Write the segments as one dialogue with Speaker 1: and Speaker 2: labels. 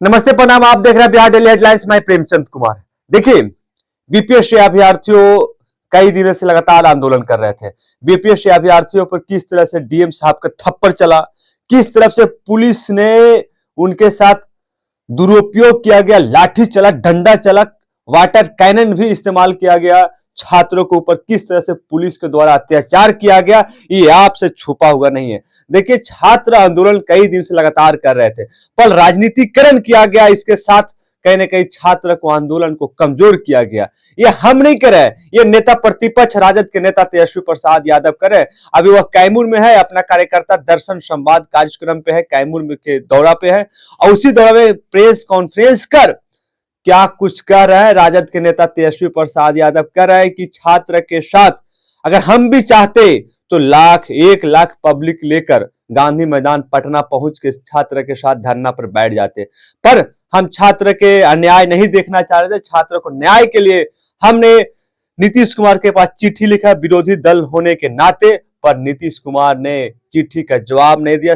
Speaker 1: नमस्ते प्रणाम। आप देख रहे हैं बिहार डेली हेडलाइंस। मैं प्रेमचंद कुमार। देखिए, बीपीएससी अभ्यर्थियों कई दिनों से लगातार आंदोलन कर रहे थे। बीपीएससी अभ्यर्थियों पर किस तरह से डीएम साहब का थप्पड़ चला, किस तरफ से पुलिस ने उनके साथ दुरुपयोग किया गया, लाठी चला, डंडा चला, वाटर कैनन भी इस्तेमाल किया गया, छात्रों के ऊपर किस तरह से पुलिस के द्वारा अत्याचार किया गया, ये आपसे छुपा हुआ नहीं है। देखिए, छात्र आंदोलन कई दिन से लगातार कर रहे थे, पर राजनीतिकरण किया गया। इसके साथ कहीं ना कहीं छात्र को आंदोलन को कमजोर किया गया। ये हम नहीं करे, ये नेता प्रतिपक्ष राजद के नेता तेजस्वी प्रसाद यादव करे। अभी वह कैमूर में है, अपना कार्यकर्ता दर्शन संवाद कार्यक्रम पे है, कैमूर में के दौरा पे है, और उसी दौरा में प्रेस कॉन्फ्रेंस कर क्या कुछ कर रहा है राजद के नेता तेजस्वी प्रसाद यादव। कर रहा है कि छात्र के साथ अगर हम भी चाहते तो 1 लाख पब्लिक लेकर गांधी मैदान पटना पहुंच के छात्र के साथ धरना पर बैठ जाते, पर हम छात्र के अन्याय नहीं देखना चाह रहे थे। छात्र को न्याय के लिए हमने नीतीश कुमार के पास चिट्ठी लिखा विरोधी दल होने के नाते, पर नीतीश कुमार ने चिट्ठी का जवाब नहीं दिया।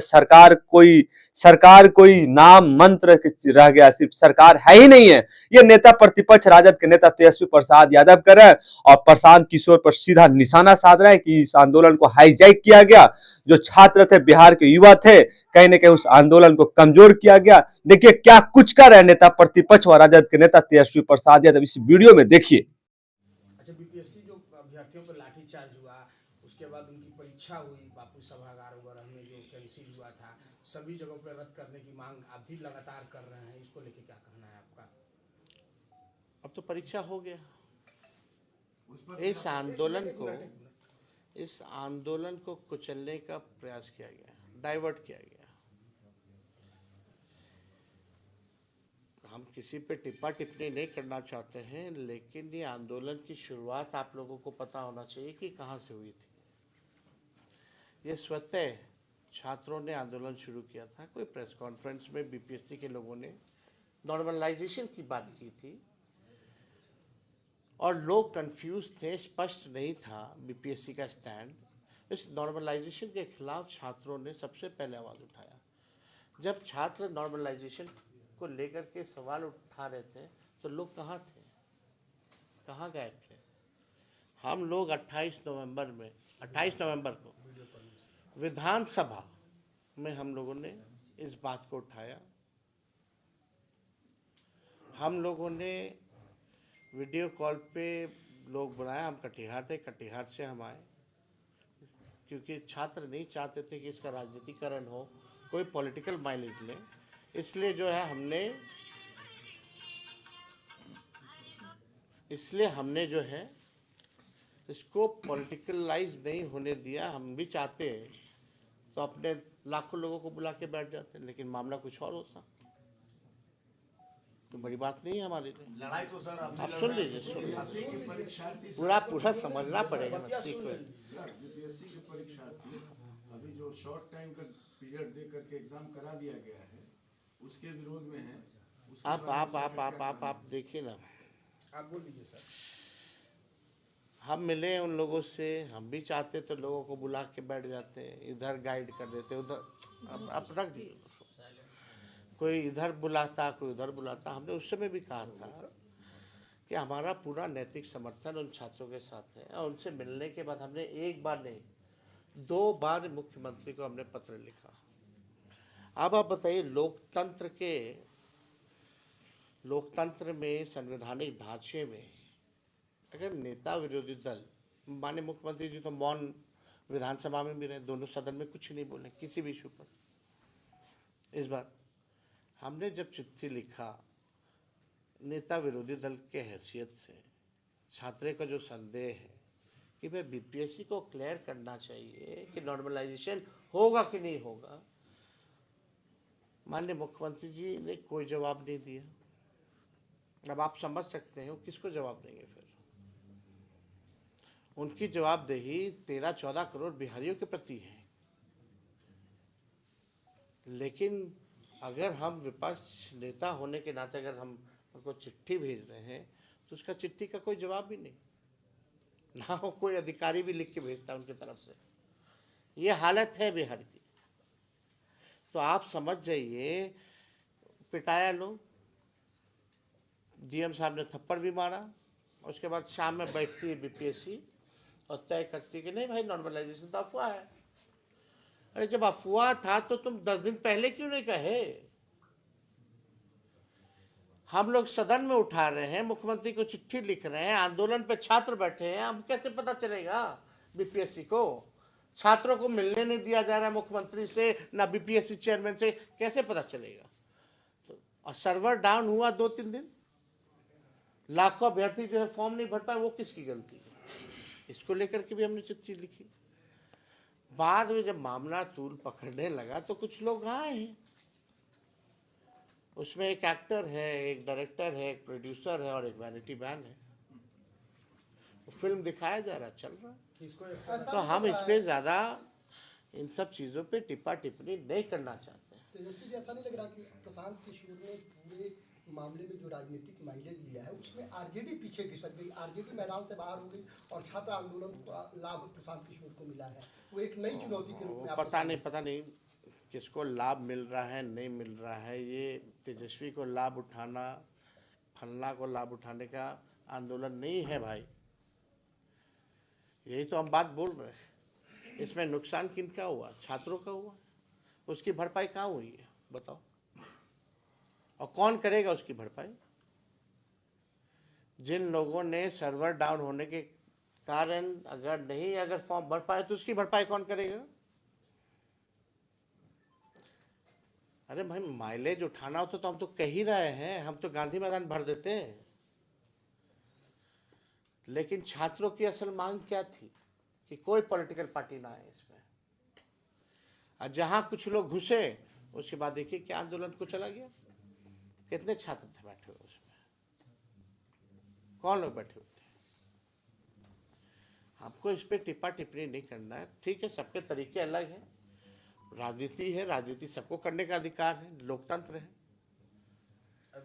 Speaker 1: सरकार कोई नाम मंत्र रह गया, सिर्फ सरकार है ही नहीं है। ये नेता प्रतिपक्ष राजद के नेता तेजस्वी प्रसाद यादव कर रहे हैं और प्रशांत किशोर पर सीधा निशाना साध रहे हैं कि इस आंदोलन को हाईजैक किया गया। जो छात्र थे, बिहार के युवा थे, कहीं ना कहीं उस आंदोलन को कमजोर किया गया। देखिए क्या कुछ कर रहे हैं नेता प्रतिपक्ष व राजद के नेता तेजस्वी प्रसाद यादव, इस वीडियो में देखिए।
Speaker 2: अच्छा, बीपीएससी जो अभ्यर्थियों पर लाठीचार्ज हुआ, उसके बाद उनकी परीक्षा हुई, बापू सभागार वगैरह में जो कैंसिल हुआ था, सभी जगहों पर रद्द करने की मांग आप भी लगातार कर रहे हैं। इसको लेके क्या कहना है आपका?
Speaker 3: अब तो परीक्षा हो गया। इस आंदोलन को कुचलने का प्रयास किया गया, डाइवर्ट किया गया। हम किसी पे टिप्पा टिप्पणी नहीं करना चाहते हैं, लेकिन ये आंदोलन की शुरुआत आप लोगों को पता होना चाहिए कि कहाँ से हुई थी। ये स्वतः छात्रों ने आंदोलन शुरू किया था। कोई प्रेस कॉन्फ्रेंस में बीपीएससी के लोगों ने नॉर्मलाइजेशन की बात की थी और लोग कंफ्यूज थे, स्पष्ट नहीं था बीपीएससी का स्टैंड। इस नॉर्मलाइजेशन के खिलाफ छात्रों ने सबसे पहले आवाज़ उठाया। जब छात्र नॉर्मलाइजेशन को लेकर के सवाल उठा रहे थे तो लोग कहाँ थे, कहाँ गए थे? हम लोग 28 नवंबर को विधानसभा में हम लोगों ने इस बात को उठाया। हम लोगों ने वीडियो कॉल पे लोग बनाया। हम कटिहार थे, कटिहार से हम आए क्योंकि छात्र नहीं चाहते थे कि इसका राजनीतिकरण हो, कोई पॉलिटिकल माइलेज ले। इसलिए हमने जो है इसको पॉलिटिकलाइज नहीं होने दिया। हम भी चाहते तो अपने लाखों लोगों को बुला के बैठ जाते, लेकिन मामला कुछ और होता तो बड़ी बात नहीं है हमारे लिए।
Speaker 4: लड़ाई तो सर
Speaker 3: आप सुन लीजिए, पूरा समझना पड़ेगा ना।
Speaker 4: बीपीएससी के परीक्षार्थी अभी जो शॉर्ट टाइम का पीरियड दे करके एग्जाम करा दिया गया है, उसके विरोध में है।
Speaker 3: आप देखिए ना,
Speaker 2: आप बोल लीजिए सर।
Speaker 3: हम मिले उन लोगों से, हम भी चाहते तो लोगों को बुला के बैठ जाते, इधर गाइड कर देते, उधर आप रख दिए। कोई इधर बुलाता, कोई उधर बुलाता। हमने उस समय भी कहा था कि हमारा पूरा नैतिक समर्थन उन छात्रों के साथ है। और उनसे मिलने के बाद हमने एक बार नहीं, 2 बार मुख्यमंत्री को हमने पत्र लिखा। अब आप बताइए, लोकतंत्र में, संवैधानिक ढांचे में अगर नेता विरोधी दल, माननीय मुख्यमंत्री जी तो मौन विधानसभा में भी रहे, दोनों सदन में कुछ नहीं बोले किसी भी इशू पर। इस बार हमने जब चिट्ठी लिखा नेता विरोधी दल के हैसियत से, छात्रे का जो संदेह है कि भाई बीपीएससी को क्लियर करना चाहिए कि नॉर्मलाइजेशन होगा कि नहीं होगा, माननीय मुख्यमंत्री जी ने कोई जवाब नहीं दिया। अब आप समझ सकते हैं वो किसको जवाब देंगे फिर। उनकी जवाबदेही 13-14 करोड़ बिहारियों के प्रति है। लेकिन अगर हम विपक्ष नेता होने के नाते अगर हम उनको चिट्ठी भेज रहे हैं तो उसका चिट्ठी का कोई जवाब भी नहीं, ना हो कोई अधिकारी भी लिख के भेजता उनकी तरफ से। ये हालत है बिहार की। तो आप समझ जाइए पिटाया लोग, डीएम साहब ने थप्पड़ भी मारा। उसके बाद शाम में बैठती है बीपीएससी और तय करती है कि नहीं भाई नॉर्मलाइजेशन तो अफवाह है। अरे जब अफवाह था तो तुम 10 दिन पहले क्यों नहीं कहे? हम लोग सदन में उठा रहे हैं, मुख्यमंत्री को चिट्ठी लिख रहे हैं, आंदोलन पे छात्र बैठे हैं, हम कैसे पता चलेगा बीपीएससी को? छात्रों को मिलने नहीं दिया जा रहा है मुख्यमंत्री से, ना बीपीएससी चेयरमैन से, कैसे पता चलेगा? तो और सर्वर डाउन हुआ 2-3 दिन, लाखों अभ्यर्थी जो है फॉर्म नहीं भर पाए, वो किसकी गलती है? इसको लेकर के भी हमने चिट्ठी लिखी। बाद में जब मामला तूल पकड़ने लगा तो कुछ लोग आए हैं, उसमें एक एक्टर है, एक डायरेक्टर है, एक प्रोड्यूसर है और एक वैनिटी मैन है। फिल्म दिखाया जा रहा, चल रहा है। तो हम इस पे ज्यादा इन सब चीजों पे टिप्पा टिप्पणी नहीं करना चाहते हैं।
Speaker 5: तेजस्वी जी, ऐसा नहीं लग रहा कि प्रशांत किशोर ने पूरे मामले में जो राजनीतिक माइलेज लिया है उसमें आरजेडी पीछे खिसक गई, आरजेडी मैदान से बाहर हो गई और छात्र आंदोलन का लाभ प्रशांत किशोर को मिला है? वो एक नई चुनौती के रूप में आप
Speaker 3: पता नहीं किसको लाभ मिल रहा है, नहीं मिल रहा है। ये तेजस्वी को लाभ उठाना, फलना को लाभ उठाने का आंदोलन नहीं है भाई। यही तो हम बात बोल रहे हैं। इसमें नुकसान किनका हुआ? छात्रों का हुआ। उसकी भरपाई कहाँ हुई है बताओ? और कौन करेगा उसकी भरपाई? जिन लोगों ने सर्वर डाउन होने के कारण अगर फॉर्म भर पाए तो उसकी भरपाई कौन करेगा? अरे भाई माइलेज उठाना हो तो हम तो कह ही रहे हैं, हम तो गांधी मैदान भर देते हैं। लेकिन छात्रों की असल मांग क्या थी कि कोई पॉलिटिकल पार्टी ना आए इसमें। और जहां कुछ लोग घुसे उसके बाद देखिए क्या आंदोलन को चला गया। कितने छात्र थे बैठे हुए उसमें? कौन लोग बैठे हुए थे? हमको इस पे टिप्पा टिप्पणी नहीं करना है। ठीक है, सबके तरीके अलग हैं, राजनीति है, राजनीति सबको करने का अधिकार है, लोकतंत्र है।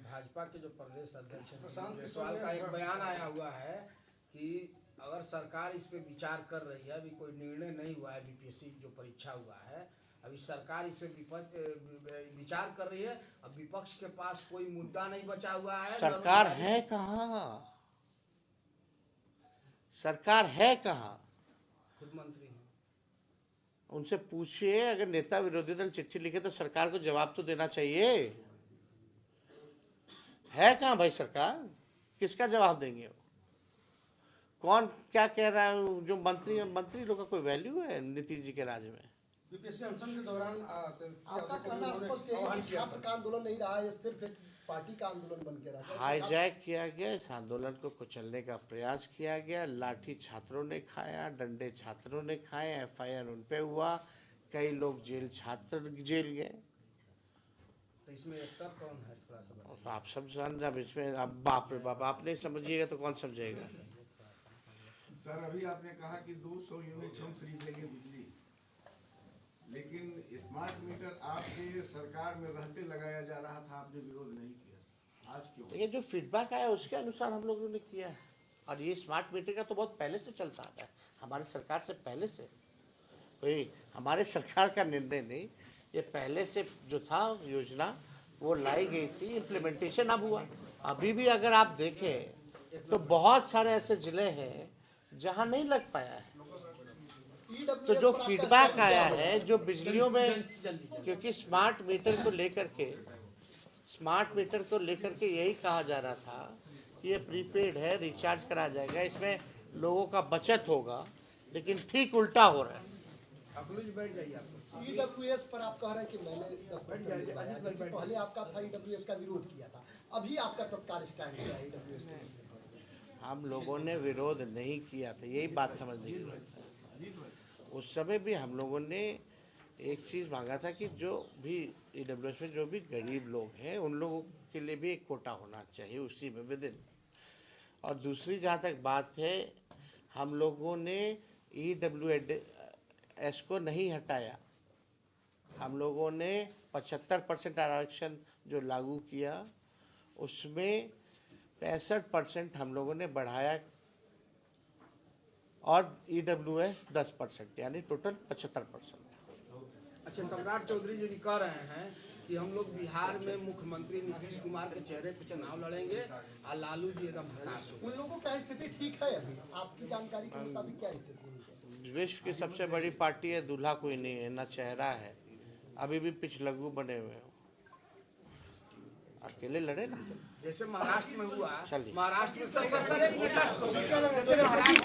Speaker 2: भाजपा के जो प्रदेश अध्यक्ष हैं प्रशांत जायसवाल का एक बयान आया हुआ है कि अगर सरकार इस पे विचार कर रही है, अभी कोई निर्णय नहीं हुआ है, बीपीएससी जो परीक्षा हुआ है, अभी सरकार इस पे विचार कर रही है। अब विपक्ष के पास कोई मुद्दा नहीं बचा हुआ है।
Speaker 3: सरकार है कहाँ? सरकार है कहाँ?
Speaker 2: खुद मंत्री हैं,
Speaker 3: उनसे पूछिए। अगर नेता विरोधी दल चिट्ठी लिखे तो सरकार को जवाब तो देना चाहिए। है कहाँ भाई सरकार? किसका जवाब देंगे वो? कौन क्या कह रहा है? जो मंत्री लोग का कोई वैल्यू है नीतीश जी के राज में?
Speaker 2: बीपीएससी अनशन के दौरान
Speaker 5: आपका कहना स्पष्ट है कि छात्र का आंदोलन नहीं रहा है, ये सिर्फ एक पार्टी का आंदोलन बन के रहा है।
Speaker 3: हाईजैक किया गया, इस आंदोलन को कुचलने का प्रयास किया गया। लाठी छात्रों ने खाया, डंडे छात्रों ने खाए, एफआईआर उन पे हुआ, कई लोग छात्र जेल गए।
Speaker 2: तो इसमें एक्टर कौन है? थोड़ा सा बताइए।
Speaker 3: तो आप सब जान, अब इसमें अब बाप रे बाप, आप नहीं समझिएगा तो कौन समझेगा?
Speaker 4: सर अभी आपने कहा कि 200 यूनिट हम फ्री देंगे बिजली, लेकिन स्मार्ट मीटर आपके सरकार में रहते लगाया जा रहा था, आपने विरोध नहीं किया, आज क्यों?
Speaker 3: ये जो फीडबैक आया उसके अनुसार हम लोगों ने किया है। और ये स्मार्ट मीटर का तो बहुत पहले से चलता आता है, हमारी सरकार से पहले से। कोई हमारे सरकार का निर्णय नहीं, ये पहले से जो था योजना वो लाई गई थी, इम्प्लीमेंटेशन अब हुआ। अभी भी अगर आप देखें तो बहुत सारे ऐसे जिले हैं जहां नहीं लग पाया है। तो जो फीडबैक आया है, जो बिजलियों में, क्योंकि स्मार्ट मीटर को लेकर के यही कहा जा रहा था कि ये प्रीपेड है, रिचार्ज करा जाएगा, इसमें लोगों का बचत होगा, लेकिन ठीक उल्टा हो रहा है।
Speaker 2: बैठ जाइए आप।
Speaker 5: ईडब्ल्यूएस पर आप कह रहे हैं कि मैंने 10 मिनट पहले आपका था ईडब्ल्यूएस का विरोध किया था, अभी आपका तत्काल स्टैंड क्या है ईडब्ल्यूएस के?
Speaker 3: हम लोगों ने विरोध नहीं किया था, यही बात समझने की जरूरत है। उस समय भी हम लोगों ने एक चीज़ मांगा था कि जो भी ईडब्ल्यूएस में जो भी गरीब लोग हैं उन लोगों के लिए भी एक कोटा होना चाहिए उसी में विदिन। और दूसरी जहाँ तक बात है, हम लोगों ने ईडब्ल्यूएस को नहीं हटाया। हम लोगों ने 75% आरक्षण जो लागू किया उसमें 65% हम लोगों ने बढ़ाया और ईडब्ल्यूएस 10%, यानी टोटल 75%।
Speaker 2: अच्छा, सम्राट चौधरी जी भी कह रहे हैं कि हम लोग बिहार में मुख्यमंत्री नीतीश कुमार के चेहरे पे चुनाव लड़ेंगे और लालू जी एकदम हताश हो
Speaker 5: उन लोगों का स्थिति ठीक है अभी आपकी जानकारी के मुताबिक क्या स्थिति है उनकी?
Speaker 3: विश्व की सबसे बड़ी पार्टी है, दूल्हा कोई नहीं है, ना चेहरा है, अभी भी पिछलग्गू बने हुए हो, अकेले लड़े ना।
Speaker 2: जैसे महाराष्ट्र में हुआ,
Speaker 3: चलिए।
Speaker 2: महाराष्ट्र में सर एक मिनट जैसे महाराष्ट्र